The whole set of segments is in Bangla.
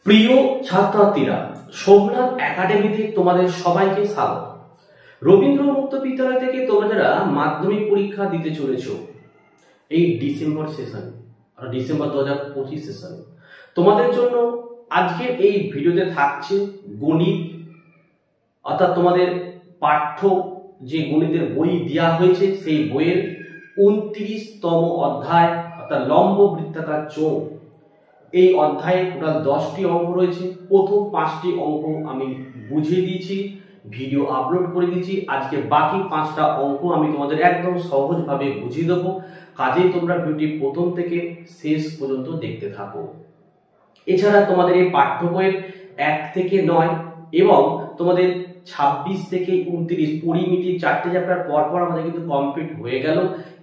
প্রিয় ছাত্রছাত্রীরা, সোমনাথ একাডেমিতে তোমাদের সবাইকে স্বাগত। রবীন্দ্র মুক্ত বিদ্যালয় থেকে তোমরা যারা মাধ্যমিক পরীক্ষা দিতে চলেছো এই ডিসেম্বর সেশনে, ডিসেম্বর 2025 সেশনে, তোমাদের জন্য আজকের এই ভিডিওতে থাকছে গণিত, অর্থাৎ তোমাদের পাঠ্য যে গণিতের বই দেওয়া হয়েছে সেই বইয়ের 29তম অধ্যায় অর্থাৎ লম্ব বৃত্তাকার চোঙ। এই অধ্যায়ে টোটাল 10টি অঙ্ক রয়েছে। প্রথম 5টি অঙ্ক আমি বুঝিয়ে দিয়েছি, ভিডিও আপলোড করে দিয়েছি। আজকে বাকি 5টা অঙ্ক আমি তোমাদের একদম সহজভাবে বুঝিয়ে দেবো। কাজেই তোমরা ভিডিওটি প্রথম থেকে শেষ পর্যন্ত দেখতে থাকো। এছাড়া তোমাদের এই পাঠ্য বইয়ের 1 থেকে 9 এবং তোমাদের 26 থেকে 29 20 মিনিট 4টে চ্যাপ্টার পর আমাদের কিন্তু কমপ্লিট হয়ে গেল।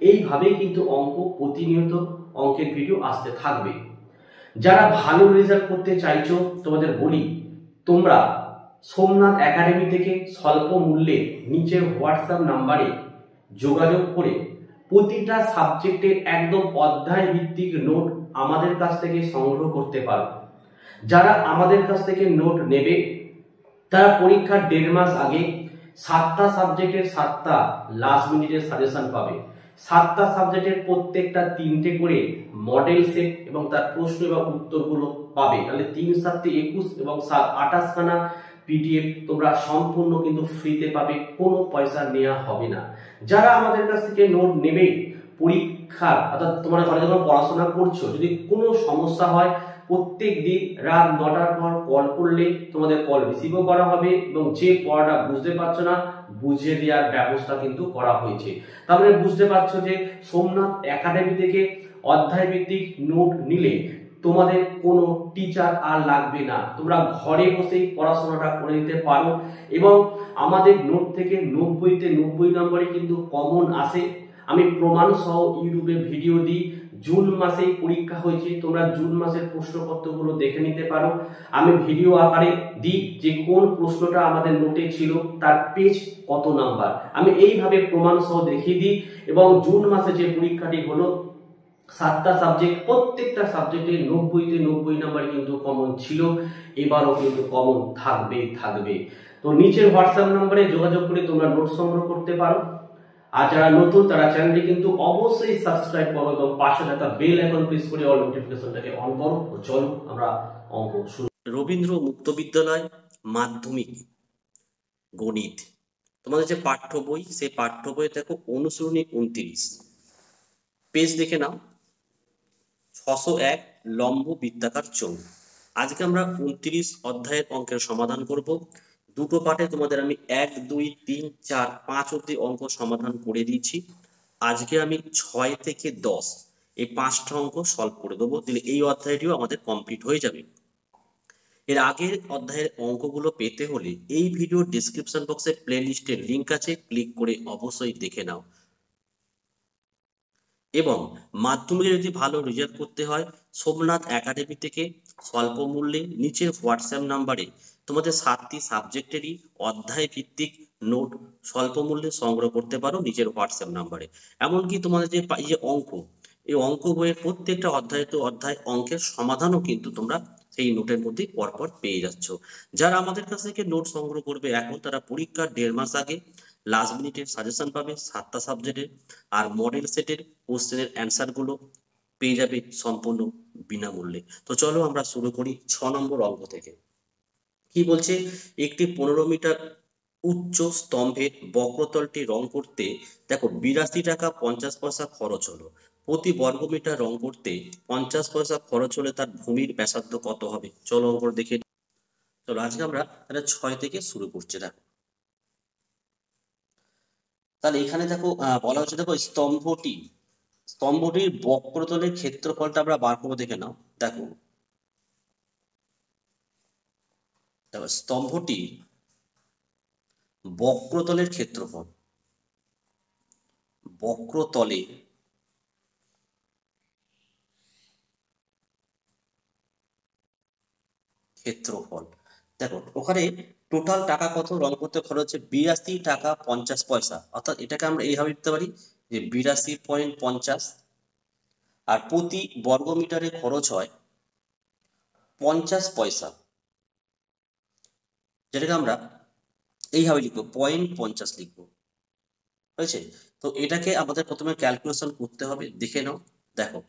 এইভাবেই কিন্তু অঙ্ক প্রতিনিয়ত অঙ্কের ভিডিও আসতে থাকবে। যারা ভালো রেজাল্ট করতে চাইছো তোমাদের বলি, তোমরা সোমনাথ একাডেমি থেকে স্বল্প মূল্যে নিচের হোয়াটসঅ্যাপ নাম্বারে যোগাযোগ করে প্রতিটা সাবজেক্টের একদম অধ্যায় ভিত্তিক নোট আমাদের কাছ থেকে সংগ্রহ করতে পারো। যারা আমাদের কাছ থেকে নোট নেবে তারা পরীক্ষার 1.5 মাস আগে 7টা সাবজেক্টের 7টা লাস্ট মিনিটের সাজেশন পাবে। 7টা সাবজেক্টের প্রত্যেকটা 3টে করে মডেল সেট এবং তার প্রশ্ন এবং উত্তরগুলো পাবে। তাহলে 3 7 21 এবং 7 28 খানা পিডিএফ তোমরা সম্পূর্ণ কিন্তু ফ্রিতে পাবে, কোনো পয়সা নেওয়া হবে না। যারা আমাদের কাছ থেকে নোট নেবে পরীক্ষা অর্থাৎ তোমরা ঘরে যখন পড়াশোনা করছো যদি কোনো সমস্যা হয় প্রত্যেক দিন রাত 9টার পর কল করলে তোমাদের কল রিসিভও করা হবে এবং যে পড়াটা বুঝতে পারছো না বুঝিয়ে দেওয়ার ব্যবস্থা কিন্তু করা হয়েছে। তারপরে বুঝতে পারছো যে সোমনাথ একাডেমি থেকে অধ্যায় ভিত্তিক নোট নিলে তোমাদের কোনো টিচার আর লাগবে না, তোমরা ঘরে বসেই পড়াশোনাটা করে নিতে পারো। এবং আমাদের নোট থেকে 90তে 90 নম্বরে কিন্তু কমন আসে। আমি প্রমাণ সহ ইউটিউবে ভিডিও দিই। জুন মাসেই পরীক্ষা হয়েছে, তোমরা জুন মাসের প্রশ্নপত্রগুলো দেখে নিতে পারো। আমি ভিডিও আকারে দিই যে কোন প্রশ্নটা আমাদের নোটে ছিল, তার পেজ কত নাম্বার, আমি এইভাবে প্রমাণ সহ দেখিয়ে দিই। এবং জুন মাসে যে পরীক্ষাটি হলো 7টা সাবজেক্ট, প্রত্যেকটা সাবজেক্টে 90তে 90 নাম্বার কিন্তু কমন ছিল, এবারও কিন্তু কমন থাকবে। তো নিচের হোয়াটসঅ্যাপ নাম্বারে যোগাযোগ করে তোমরা নোট সংগ্রহ করতে পারো। আর যারা নতুন তারা চ্যানেলটি কিন্তু অবশ্যই সাবস্ক্রাইব করো এবং পাশে থাকা বেল আইকন প্রেস করে অল নোটিফিকেশনটাকে অন করো। চলো আমরা অঙ্ক শুরু। রবীন্দ্র মুক্ত বিদ্যালয় মাধ্যমিক গণিত, তোমাদের যে পাঠ্য বই সেই পাঠ্য বইয়ে দেখো অনুসরণী 29 পেজ দেখে নাও। 601 লম্ব বৃত্তাকার চোঙ। আজকে আমরা 29 অধ্যায়ের অঙ্কের সমাধান করব। দুটো পাঠে তোমাদের আমি 1 2 3 4 5 অব্দি অঙ্ক সমাধান করে দিয়েছি। আজকে আমি 6 থেকে 10 এই 5টা অঙ্ক সলভ করে দেবো, দিলে এই অধ্যায়টিও আমাদের কমপ্লিট হয়ে যাবে। এর আগের অধ্যায়ের অঙ্কগুলো পেতে হলে এই ভিডিও ডেসক্রিপশন বক্সে প্লে লিস্টের লিঙ্ক আছে, ক্লিক করে অবশ্যই দেখে নাও। এবং মাধ্যমিকে যদি ভালো রেজাল্ট করতে হয় সোমনাথ একাডেমি থেকে স্বল্প মূল্যে নিচের হোয়াটসঅ্যাপ নাম্বারে তোমাদের 7টি সাবজেক্টেরই অধ্যায় ভিত্তিক নোট স্বল্প মূল্যে সংগ্রহ করতে পারো নিচের হোয়াটসঅ্যাপ নাম্বারে। এমনকি তোমাদের যে অঙ্ক, এই অঙ্ক বইয়ের প্রত্যেকটা অধ্যায় অঙ্কের সমাধানও কিন্তু তোমরা সেই নোটের মধ্যে পরপর পেয়ে যাচ্ছ। যারা আমাদের কাছ থেকে নোট সংগ্রহ করবে এখন তারা পরীক্ষার 1.5 মাস আগে লাস্ট মিনিটের সাজেশন পাবে 7টা সাবজেক্টের, আর মডেল সেটের কোশ্চেনের অ্যান্সার গুলো পেয়ে যাবে সম্পূর্ণ বিনামূল্যে। তো চলো আমরা শুরু করি 6 নম্বর অঙ্ক থেকে। কি বলছে, একটি 15 মিটার উচ্চ স্তম্ভের বক্রতলটি রং করতে দেখো 82 টাকা 50 পয়সা খরচ হলো। প্রতি বর্গমিটার রং করতে 50 পয়সা খরচ হলে তার ভূমির ব্যাসার্ধ কত হবে? চলো অঙ্ক দেখে। চলো আজকে আমরা তাহলে 6 থেকে শুরু করছি। দেখো তাহলে এখানে দেখো বলা হচ্ছে, দেখো স্তম্ভটির বক্রতলের ক্ষেত্রফলটা আমরা বার করবো, দেখে নাও। দেখো দেখো স্তম্ভটি বক্রতলের ক্ষেত্রফল, বক্রতলে ক্ষেত্রফল। দেখো ওখানে টোটাল টাকা কত রং করতে খরচ হচ্ছে 82 টাকা 50 পয়সা, অর্থাৎ এটাকে আমরা এইভাবে লিখতে পারি যে 82.50, আর প্রতি বর্গমিটারে খরচ হয় 50 পয়সা, যেটাকে আমরা এইভাবে লিখবো 0.50 লিখবো, হয়েছে। তো এটাকে আমাদের প্রথমে ক্যালকুলেশন করতে হবে, দেখে নাও। দেখো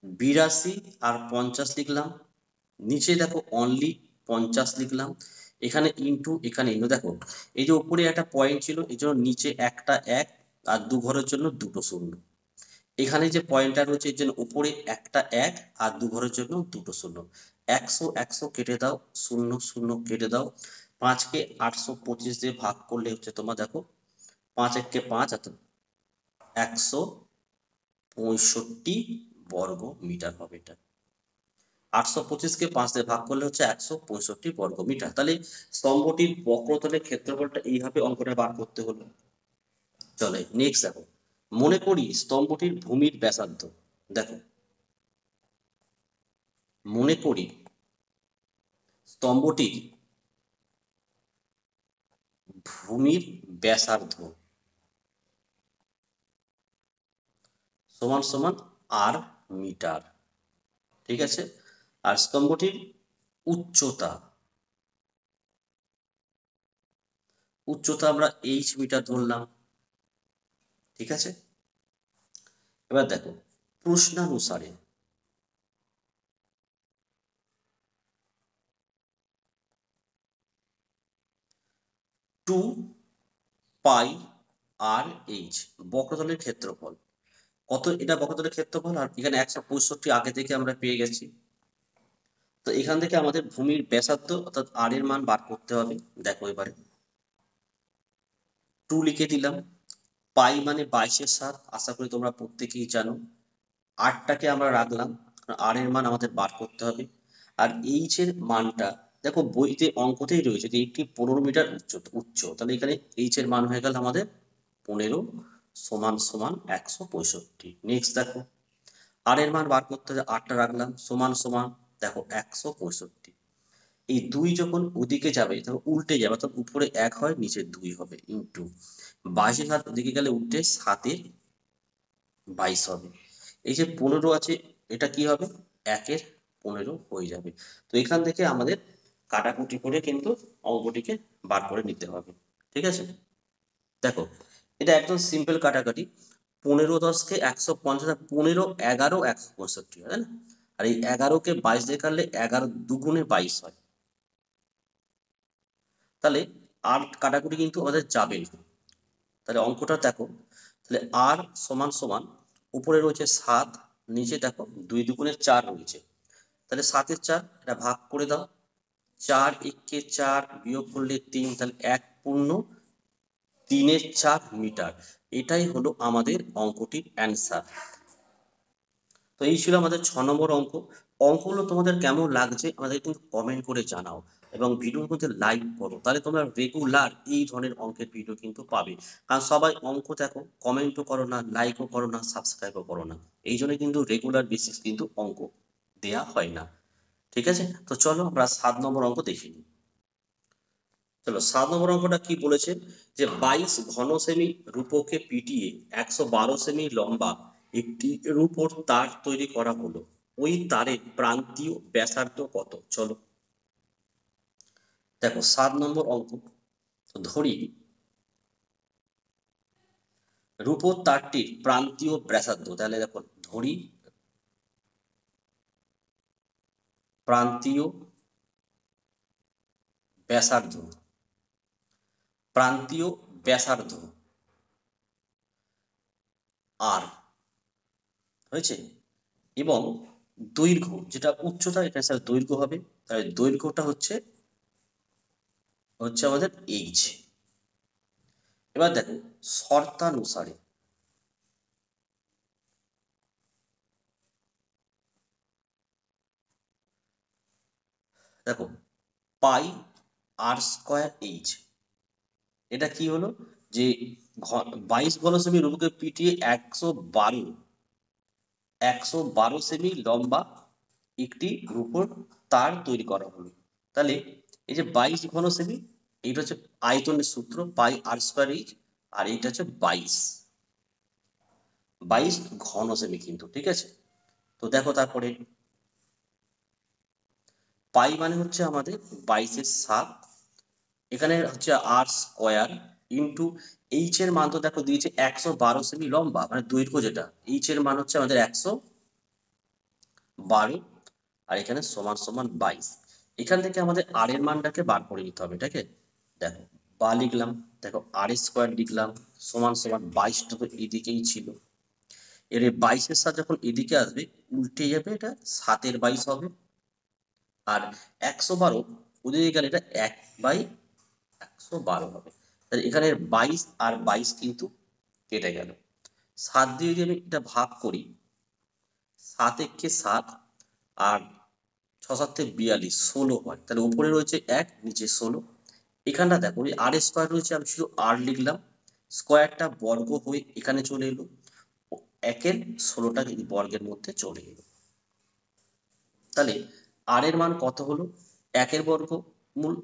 82 আর 50 লিখলাম, নিচে দেখো অনলি 50 লিখলাম, এখানে ইনটু এখানে ইনটু। দেখো এই যে উপরে একটা পয়েন্ট ছিল, এই জন্য নিচে একটা এক, আর দু ঘরের জন্য দুটো শূন্য। এখানে যে পয়েন্টটা রয়েছে এর জন্য উপরে একটা এক আর দু ঘরের জন্য দুটো শূন্য। 100 100 কেটে দাও, শূন্য শূন্য কেটে দাও। 5কে 825 দিয়ে ভাগ করলে হচ্ছে তোমার দেখো 5 1 5, অর্থাৎ 165 বর্গ মিটার হবে এটা। 825কে 5 দিয়ে ভাগ করলে হচ্ছে 165 বর্গ মিটার। তাহলে স্তম্ভটির বক্রতলের ক্ষেত্রফলটা এইভাবে অঙ্কটা বার করতে হলো। চলে নেক্সট দেখো, মনে করি স্তম্ভটির ভূমির ব্যাসার্ধ। দেখো মনে করি স্তম্ভটির ভূমির ব্যাসার্ধ সমান সমান আর মিটার, ঠিক আছে। আর স্তম্ভটির উচ্চতা, উচ্চতা আমরা এইচ মিটার ধরলাম, ঠিক আছে। এবার দেখো প্রশ্নানুসারে 2 পাই আর এইচ বক্রতলের ক্ষেত্রফল কত, এটা বক্রতলের ক্ষেত্রফল, আর এখানে 165 আগে থেকে আমরা পেয়ে গেছি। তো এখান থেকে আমাদের ভূমির ব্যাসার্ধ অর্থাৎ আর এর মান বার করতে হবে। দেখো এবারে 2 লিখে দিলাম, পাই মানে 22/7, আশা করি তোমরা প্রত্যেকেই জানো। 8টাকে আমরা রাখলাম, আর এর মান আমাদের বার করতে হবে। আর এইচ এর মানটা দেখো বইতে অঙ্কতেই রয়েছে যে একটি 15 মিটার উচ্চ, তাহলে এখানে এইচ এর মান হয়ে গেল আমাদের 15 সমান সমান 165। নেক্সট দেখো আর এর মান বার করতে হবে, 8টা রাখলাম সমান সমান দেখো 165। এই 2 যখন ওদিকে যাবে তখন উল্টে যাবে, অর্থাৎ উপরে 1 হয় নিচে 2 হবে, ইন্টু 22 ওদিকে গেলে উল্টে 7 হবে। এই যে 15 আছে এটা কি হবে 1/15 হয়ে যাবে। তো এখান থেকে আমাদের কাটাকুটি করে কিন্তু অঙ্কটিকে বার করে নিতে হবে, ঠিক আছে। দেখো এটা একদম সিম্পল কাটাকাটি, 15 10কে 150, 15 11 165 হয়, তাই না। আর এই 11কে 22 দিয়ে কাটলে 11 দুগুণে 22 হয়, তাহলে আর কাটাকুটি কিন্তু আমাদের যাবে না। তাহলে অঙ্কটা দেখো, তাহলে আর সমান সমান উপরে রয়েছে 7, নিচে দেখো 2 দুগুণে 4 রয়েছে, তাহলে 7 এর 4 এটা ভাগ করে দাও, 4 একে 4 বিয়োগ করলে 3, তাহলে 1.3 মিটার। এটাই হলো আমাদের অঙ্কটির অ্যান্সার। তো এই ছিল আমাদের 6 নম্বর অঙ্ক। অঙ্কগুলো তোমাদের কেমন লাগছে আমাদের কিন্তু কমেন্ট করে জানাও, এবং ভিডিওর মধ্যে লাইক করো, তাহলে তোমরা রেগুলার এই ধরনের অঙ্কের ভিডিও কিন্তু পাবে। কারণ সবাই অঙ্ক দেখো, কমেন্টও করো না, লাইকও করো না, সাবস্ক্রাইবও করো না, এই জন্য কিন্তু রেগুলার বেসিস কিন্তু অঙ্ক দেয়া হয় না, ঠিক আছে। তো চলো আমরা 7 নম্বর অঙ্ক দেখে নিই। চলো 7 নম্বর অঙ্কটা কি বলেছে, যে 22 ঘন সেমি রূপকে পিটিয়ে 112 সেমি লম্বা একটি রূপোর তার তৈরি করা হলো, ওই তারের প্রান্তীয় ব্যাসার্ধ কত। চলো দেখো 7 নম্বর অঙ্ক। তো ধরি রূপোর তারটির প্রান্তীয় ব্যাসার্ধ, তাহলে দেখো ধরি প্রান্তীয় ব্যাসার্ধ, প্রান্তীয় ব্যাসার্ধ আর হয়েছে, এবং দৈর্ঘ্য যেটা উচ্চতা এখানে স্যার দৈর্ঘ্য হবে, তাহলে দৈর্ঘ্যটা হচ্ছে হচ্ছে আমাদের এইচ। এবার দেখো শর্তানুসারে দেখো পাই আর স্কোয়ার এইচ, এটা কি হলো যে 22 ঘন সেমি রূপকে পিটিয়ে 112 সেমি লম্বা একটি রূপোর তার তৈরি করা হলো। তাহলে এই যে 22 ঘন সেমি, এইটা হচ্ছে আয়তনের সূত্র পাই আর স্কোয়ার এইচ, আর এইটা হচ্ছে 22 ঘন সেমি কিন্তু, ঠিক আছে। তো দেখো তারপরে পাই মানে হচ্ছে আমাদের 22/7, এখানে হচ্ছে আর স্কোয়ার ইন্টু এইচ এর মান তো দেখো দিয়েছে 112 সেমি লম্বা, মানে দৈর্ঘ্য যেটা, এইচ এর মান হচ্ছে আমাদের 112, আর এখানে সমান সমান 22। এখান থেকে আমাদের আর এর মানটাকে বার করে নিতে হবে, এটাকে দেখো বা লিখলাম, দেখো আর স্কোয়ার লিখলাম সমান সমান 22টা তো এদিকেই ছিল, এর 22-এর সাথে যখন এদিকে আসবে উল্টে যাবে, এটা 7/22 হবে, আর 112 ওদিকে গেলে এটা 1/112 হবে। তাহলে এখানে 22 আর 22 কিন্তু কেটে গেল। 7 দিয়ে যদি আমি এটা ভাগ করি, 7 একে 7 আর 6 7 42, 16 হয়। তাহলে উপরে রয়েছে 1, নিচে 16। এখানটা দেখো ওই আর স্কোয়ার রয়েছে, আমি শুধু আর লিখলাম, স্কোয়ারটা বর্গ হয়ে এখানে চলে এলো, একের 16টা কিন্তু বর্গের মধ্যে চলে এলো। তাহলে আর এর মান কত হলো, একের বর্গমূল,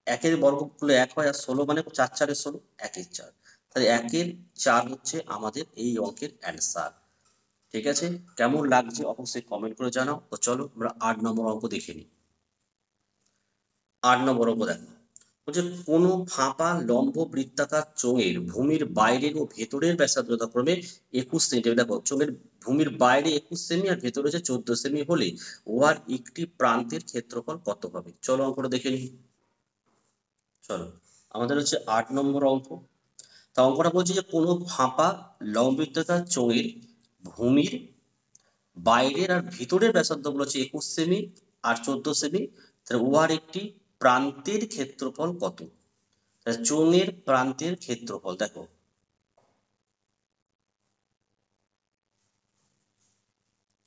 একের বর্গমূল 1 হয়, আর 16 মানে 4 4 16, 1/4। তাহলে 1/4 হচ্ছে আমাদের এই অঙ্কের অ্যান্সার। ঠিক আছে, কেমন লাগছে অবশ্যই কমেন্ট করে জানাও। তো চলো আমরা 8 নম্বর অঙ্ক দেখে নিই। 8 নম্বর অঙ্ক দেখো, বলছে কোনো ফাঁপা লম্ব বৃত্তাকার চোঙের ভূমির বাইরের ও ভেতরের ব্যাসার্ধ যথাক্রমে 21 সেমি, দেখো চোঙের ভূমির বাইরে 21 সেমি আর ভেতরে হচ্ছে 14 সেমি হলে উহার একটি প্রান্তের ক্ষেত্রফল কত হবে। চলো অঙ্কটা দেখে নিই। চলো, আমাদের হচ্ছে 8 নম্বর অঙ্ক। তা অঙ্কটা বলছে যে কোনো ফাঁপা লম্ব বৃত্তাকার চোঙের ভূমির বাইরের আর ভিতরের ব্যাসার্ধ গুলো হচ্ছে 21 সেমি আর 14 সেমি, তাহলে উহার একটি প্রান্তের ক্ষেত্রফল কত। চোঙের প্রান্তের ক্ষেত্রফল দেখো,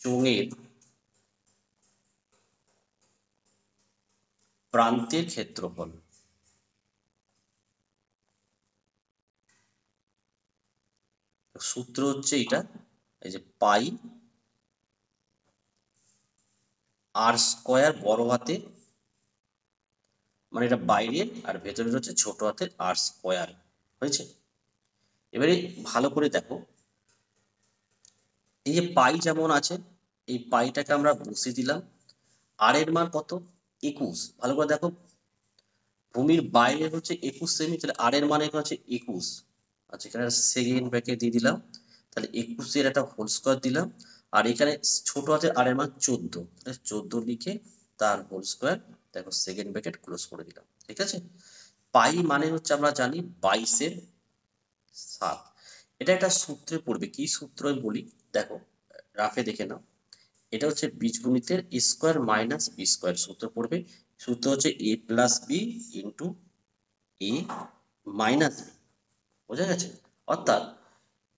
চোঙের প্রান্তের ক্ষেত্রফল, সূত্র হচ্ছে এটা, এই যে পাই আর স্কোয়ার বড় হাতে, মানে এটা বাইরের আর ভেতরের হচ্ছে ছোট হাতের আর স্কোয়ার হয়েছে। এবারে ভালো করে দেখো, এই যে পাই যেমন আছে, এই পাইটাকে আমরা বসিয়ে দিলাম, আর এর মান কত 21, ভালো করে দেখো, ভূমির বাইরে হচ্ছে 21 সেমি, তাহলে আর এর মান এখানে হচ্ছে 21। আচ্ছা, এখানে সেকেন্ড ব্র্যাকেট দিয়ে দিলাম, তাহলে 21 এর একটা হোল স্কোয়ার দিলাম, আর এখানে ছোট হাতের আর এর মান 14, তাহলে 14 লিখে তার হোল স্কোয়ার, দেখো সেকেন্ড ব্র্যাকেট ক্লোজ করে দিলাম। ঠিক আছে, পাই মানে হচ্ছে আমরা জানি 22/7। এটা একটা সূত্রে পড়বে, কি সূত্র আমি বলি, দেখো রাফে দেখে নাও, এটা হচ্ছে বীজগণিতের এ স্কোয়ার মাইনাস বি স্কোয়ার সূত্র পড়বে। সূত্র হচ্ছে এ প্লাস বি ইন্টু এ মাইনাস বি, বোঝা গেছে। অর্থাৎ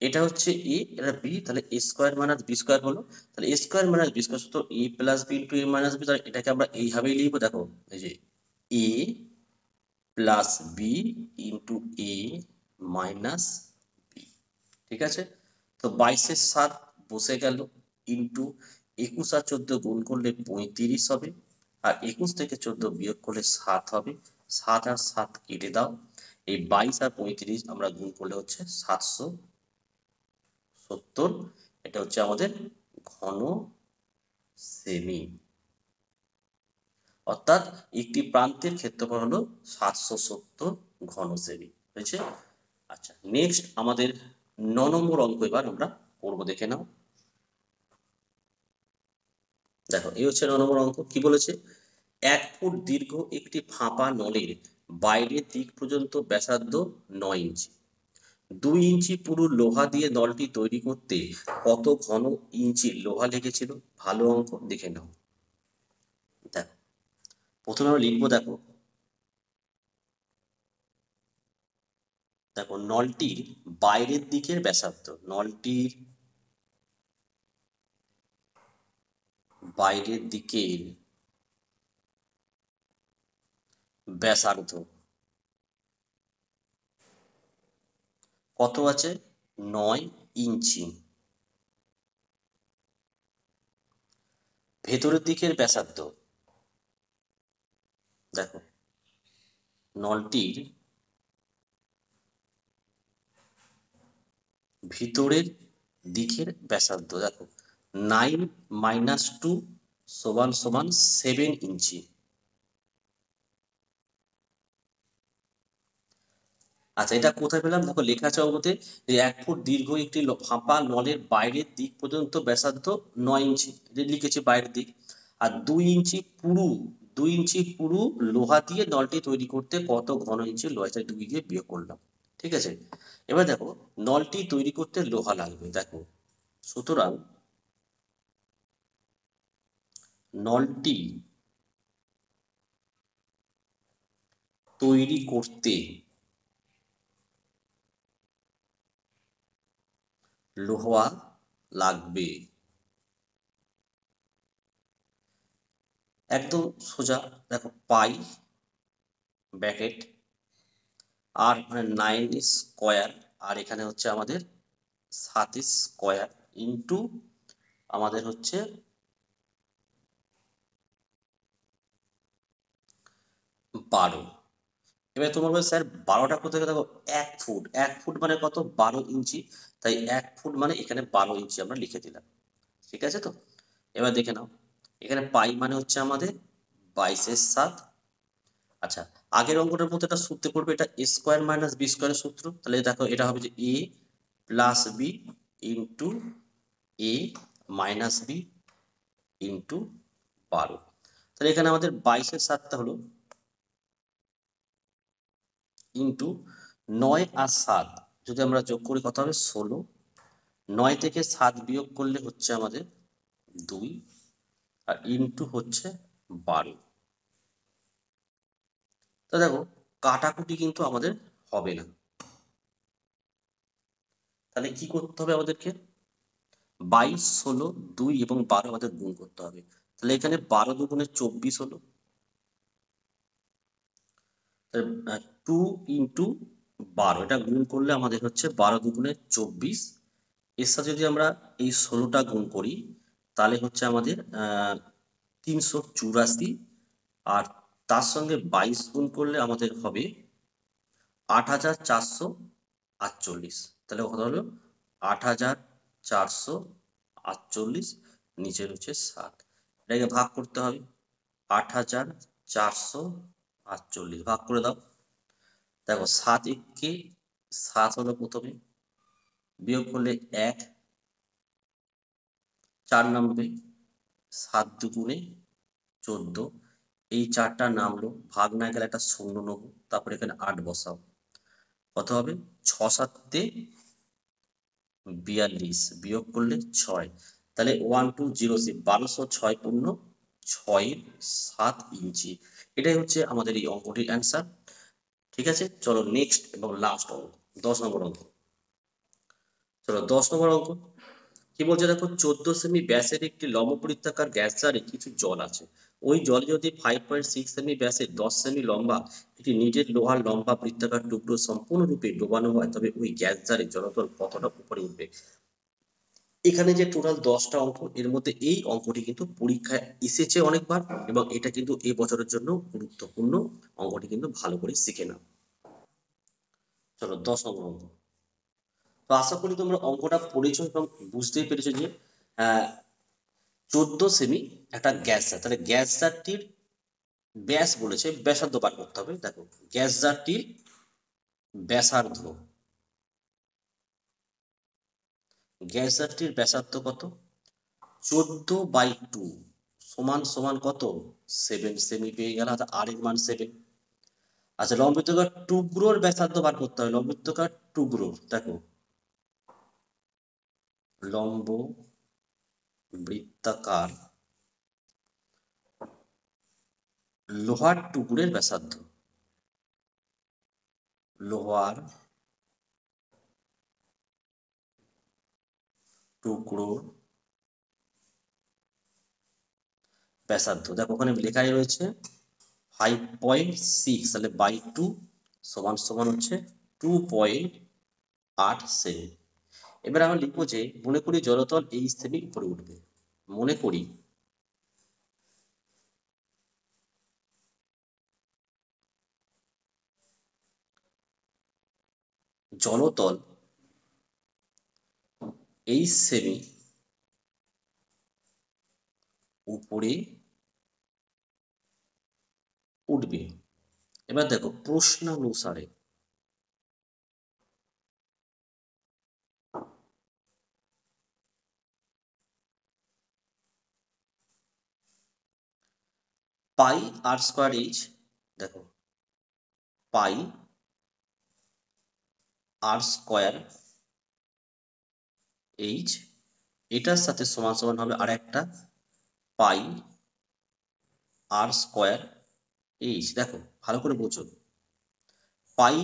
এটা হচ্ছে এ, এটা বি, তাহলে এ স্কোয়ার মাইনাস বি স্কোয়ার হলো, তাহলে এ স্কোয়ার মাইনাস বি স্কোয়ার সূত্র এ প্লাস বি ইন্টু এ মাইনাস বি, তাহলে এটাকে আমরা এইভাবেই লিখবো, দেখো এই যে এ প্লাস বি ইন্টু এ মাইনাস বি। ঠিক আছে, তো 22/7 বসে গেল, ইন্টু 21 আর 14 গুণ করলে 35 হবে, আর 21 থেকে 14 বিয়োগ করলে 7 হবে, 7 আর 7 কেটে দাও, এই 22 আর 35 আমরা গুণ করলে হচ্ছে 770, এটা হচ্ছে আমাদের ঘন সেমি। অর্থাৎ একটি প্রান্তের ক্ষেত্রফল হলো 770 ঘন সেমি হয়েছে। আচ্ছা, নেক্সট আমাদের 9 নম্বর অঙ্ক এবার আমরা করবো, দেখে নাও। দেখো এই হচ্ছে 9 নম্বর অঙ্ক, কি বলেছে, 1 ফুট দীর্ঘ একটি ফাঁপা নলের বাইরের দিক পর্যন্ত ব্যাসার্ধ 9 ইঞ্চি, 2 ইঞ্চি পুরু লোহা দিয়ে নলটি তৈরি করতে কত ঘন ইঞ্চি লোহা লেগেছিল। ভালো অঙ্ক, দেখে নাও। দেখো প্রথমে আমরা লিখবো, দেখো দেখো নলটির বাইরের দিকের ব্যাসার্ধ, নলটির বাইরের দিকের ব্যাসার্ধ কত আছে, 9 ইঞ্চি। ভেতরের দিকের ব্যাসার্ধ, দেখো নলটির ভিতরের দিকের ব্যাসার্ধ, দেখো 9 - 2 = 7 ইঞ্চি। আচ্ছা, এটা কোথায় পেলাম? দেখো লেখা আছে অঙ্কতে যে 1 ফুট দীর্ঘ একটি ফাঁপা নলের বাইরের দিক পর্যন্ত ব্যাসার্ধ 9 ইঞ্চি, এটা লিখেছি বাইরের দিক। আর 2 ইঞ্চি পুরু লোহা দিয়ে নলটি তৈরি করতে কত ঘন ইঞ্চি লোহা? 2 দিয়ে বিয়োগ করলাম, ঠিক আছে। এবার দেখো নলটি তৈরি করতে লোহা লাগবে, দেখো সুতরাং নলটি তৈরি করতে লোহা লাগবে, একদম সোজা। দেখো পাই ব্র্যাকেট আর মানে 9 স্কোয়ার, আর এখানে হচ্ছে আমাদের 7 স্কোয়ার ইন্টু আমাদের হচ্ছে 12। এবার তোমার বলবে স্যার 12টা কোথায়? দেখো 1 ফুট, 1 ফুট মানে কত? 12 ইঞ্চি। তাই 1 ফুট মানে এখানে 12 ইঞ্চি আমরা লিখে দিলাম, ঠিক আছে তো। এবার দেখে নাও, এখানে পাই মানে হচ্ছে আমাদের 22/7। আচ্ছা, আগের অঙ্কটার মধ্যে একটা সূত্রে পড়বে, এটা a স্কোয়ার মাইনাস বি স্কোয়ারের সূত্র। তাহলে দেখো এটা হবে যে a plus B into a minus B into 12। তাহলে এখানে আমাদের 22/7টা হলো ইন্টু 9 আর 7 যদি আমরা যোগ করি কত হবে? 16। 9 থেকে 7 বিয়োগ করলে হচ্ছে আমাদের 2, আর ইন্টু হচ্ছে 12। তো দেখো কাটাকুটি কিন্তু আমাদের হবে না। তাহলে কি করতে হবে আমাদেরকে? 22, 16, 2 এবং 12 আমাদের গুণ করতে হবে। তাহলে এখানে 12 দুগুণে 24 হলো, 2 ইন্টু 12, এটা গুণ করলে আমাদের হচ্ছে 12 দুগুণে 24। এর সাথে যদি আমরা এই 16টা গুণ করি তাহলে হচ্ছে আমাদের 384। আর তার সঙ্গে 22 গুণ করলে আমাদের হবে 8,448। তাহলে কত হলো? 8,448, নিচের হচ্ছে 7। এটাকে ভাগ করতে হবে, 8,448 ভাগ করে দাও। দেখো 7 একে 7 হলো প্রথমে, বিয়োগ করলে 1, 4 নামবে, 7 দুগুণে 14, এই 4টা নামলো, ভাগ না গেলে একটা শূন্য নেব, তারপরে এখানে 8 বসাও, কত হবে? 6 7 42, বিয়োগ করলে 6। তাহলে 1206, 1206 পূর্ণ 6/7 ইঞ্চি। এটাই হচ্ছে আমাদের এই অঙ্কটির অ্যান্সার, ঠিক আছে। চলো নেক্সট এবং লাস্ট অঙ্ক, 10 নম্বর অঙ্ক। চলো 10 নম্বর অঙ্ক কি বলছে দেখো, 14 সেমি ব্যাসের একটি লম্ব বৃত্তাকার গ্যাস জারে কিছু জল আছে। ওই জলে যদি 5.6 সেমি ব্যাসের 10 সেমি লম্বা একটি নিটেড লোহার লম্বা বৃত্তাকার টুকরো সম্পূর্ণরূপে ডোবানো হয়, তবে ওই গ্যাস জারে জলতল কতটা উপরে উঠবে? এখানে যে টোটাল 10টা অঙ্ক, এর মধ্যে এই অঙ্কটি কিন্তু পরীক্ষায় এসেছে অনেকবার, এবং এটা কিন্তু এই বছরের জন্য গুরুত্বপূর্ণ। অঙ্কটি কিন্তু ভালো করে শিখে নাও। চলো 10 নম্বর অঙ্ক। তো আশা করি তোমরা অঙ্কটা পড়েছো এবং বুঝতেই পেরেছো যে 14 সেমি একটা গ্যাস জার, তাহলে গ্যাস জারটির ব্যাস বলেছে, ব্যাসার্ধ বার করতে হবে। দেখো গ্যাস জারটির ব্যাসার্ধ, গ্যাস জারটির ব্যাসার্ধ কত? 14/2 সমান সমান কত? 7 সেমি পেয়ে গেল, আর এর মান 7। আচ্ছা, লম্ববৃত্তাকার টুকরোর ব্যাসার্ধ বার করতে হবে। লম্ববৃত্তাকার টুকরো, দেখো লম্ব বৃত্তাকার লোহার টুকরের ব্যাসার্ধ, লোহার টুকরোর ব্যাসার্ধ। দেখো ওখানে লেখাই রয়েছে 5.6, তাহলে বাই 2 সমান সমান হচ্ছে 2.8 সেমি। এবার আমরা লিখবো যে মনে করি জলতল এই সেমি উপরে উঠবে। মনে করি জলতল এই সেমি উপরে উঠবে। এবার দেখো প্রশ্নানুসারে পাই আর স্কোয়ার এইচ, দেখো পাই আর স্কোয়ার এইচ, এটার সাথে সমান সমান হবে আর একটা পাই আর স্কোয়ার এইচ। দেখো ভালো করে বোঝো, পাই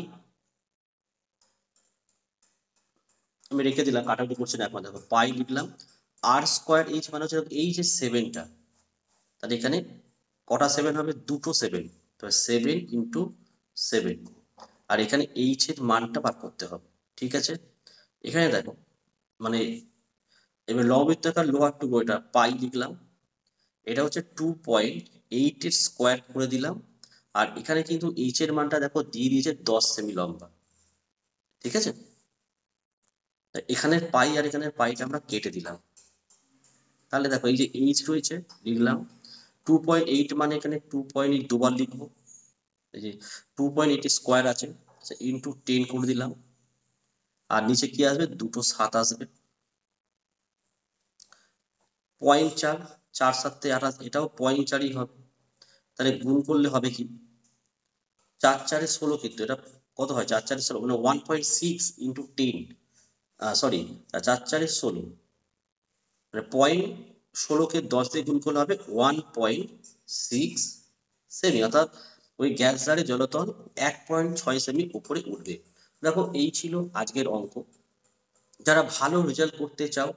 আমি রেখে দিলাম, কাটাকুটি করছি না এখন। দেখো পাই লিখলাম, আর স্কোয়ার এইচ মানে হচ্ছে এই যে সেভেনটা, তাহলে এখানে কটা সেভেন হবে? দুটো সেভেন, তো 7 × 7, আর এখানে এইচ এর মানটা বার করতে হবে। ঠিক আছে, এখানে দেখো মানে এবার লববৃত্তাকার লোহার টুকরো, এটা পাই লিখলাম, এটা হচ্ছে 2.8 এর স্কোয়ার করে দিলাম, আর এখানে কিন্তু এইচ এর মানটা দেখো দিয়ে দিয়েছে 10 সেমি লম্বা। ঠিক আছে, এখানের পাই আর এখানের পাইটা আমরা কেটে দিলাম। তাহলে দেখো এই যে এইচ রয়েছে লিখলাম, 2.8 মানে এখানে 2.8 দুবার লিখবো, এই যে 2.8 স্কোয়ার আছে, ইন্টু 10 করে দিলাম, আর নিচে কি আসবে? দুটো 7 আসবে, 0.4, 4 7 28, এটাও 0.4ই হবে। তাহলে গুণ করলে হবে কি? 4 4 16, কিন্তু এটা কত হয়? 4 4 16 মানে 1.6 ইন্টু 10, সরি 4 4 16, মানে 0.16কে 10 দিয়ে গুণ করলে হবে 1.6 সেমি, অর্থাৎ ওই গ্যাস জারে জলতল 1.6 সেমি উপরে উঠবে। দেখো এই ছিল আজকের অঙ্ক। যারা ভালো রেজাল্ট করতে চাও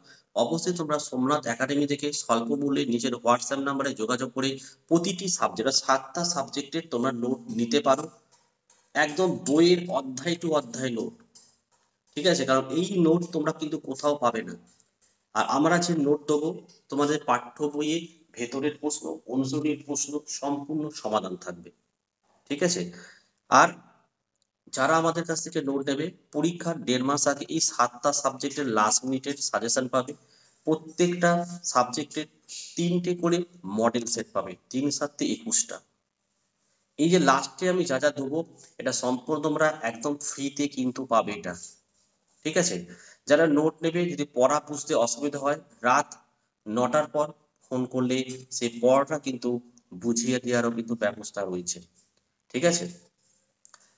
অবশ্যই তোমরা সোমনাথ একাডেমি থেকে স্বল্প মূল্যে নিজের হোয়াটসঅ্যাপ নাম্বারে যোগাযোগ করে প্রতিটি সাবজেক্ট, 7টা সাবজেক্টের তোমরা নোট নিতে পারো, একদম বইয়ের অধ্যায় টু অধ্যায় নোট। ঠিক আছে, কারণ এই নোট তোমরা কিন্তু কোথাও পাবে না। আর আমরা যে নোট দেবো, তোমাদের পাঠ্য বইয়ে ভেতরের প্রশ্ন, অনুশীলনীর প্রশ্ন সম্পূর্ণ সমাধান থাকবে। ঠিক আছে, আর যারা আমাদের কাছ থেকে নোট নেবে পরীক্ষার 1.5 মাস আগে এই 7টা সাবজেক্টের লাস্ট মিনিটের সাজেশন পাবে, প্রত্যেকটা সাবজেক্টের 3টে করে মডেল সেট পাবে, 3 7 21টা। এই যে লাস্টে আমি যা যা দেবো এটা সম্পূর্ণ তোমরা একদম ফ্রিতে কিন্তু পাবে এটা। ঠিক আছে, যারা নোট নেবে যদি পড়া বুঝতে অসুবিধা হয়, রাত 9টার পর ফোন করলে সেই পড়াটা কিন্তু বুঝিয়ে দেওয়ারও কিন্তু ব্যবস্থা রয়েছে। ঠিক আছে,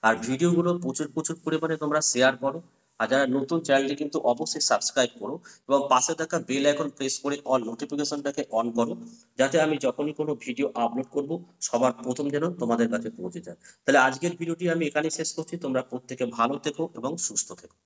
আর ভিডিওগুলো প্রচুর প্রচুর পরিমাণে তোমরা শেয়ার করো, আর যারা নতুন চ্যানেলটি কিন্তু অবশ্যই সাবস্ক্রাইব করো, এবং পাশে থাকা বেল আইকন প্রেস করে অল নোটিফিকেশনটাকে অন করো, যাতে আমি যখনই কোনো ভিডিও আপলোড করব সবার প্রথম যেন তোমাদের কাছে পৌঁছে যায়। তাহলে আজকের ভিডিওটি আমি এখানেই শেষ করছি, তোমরা প্রত্যেকে ভালো থেকো এবং সুস্থ থেকো।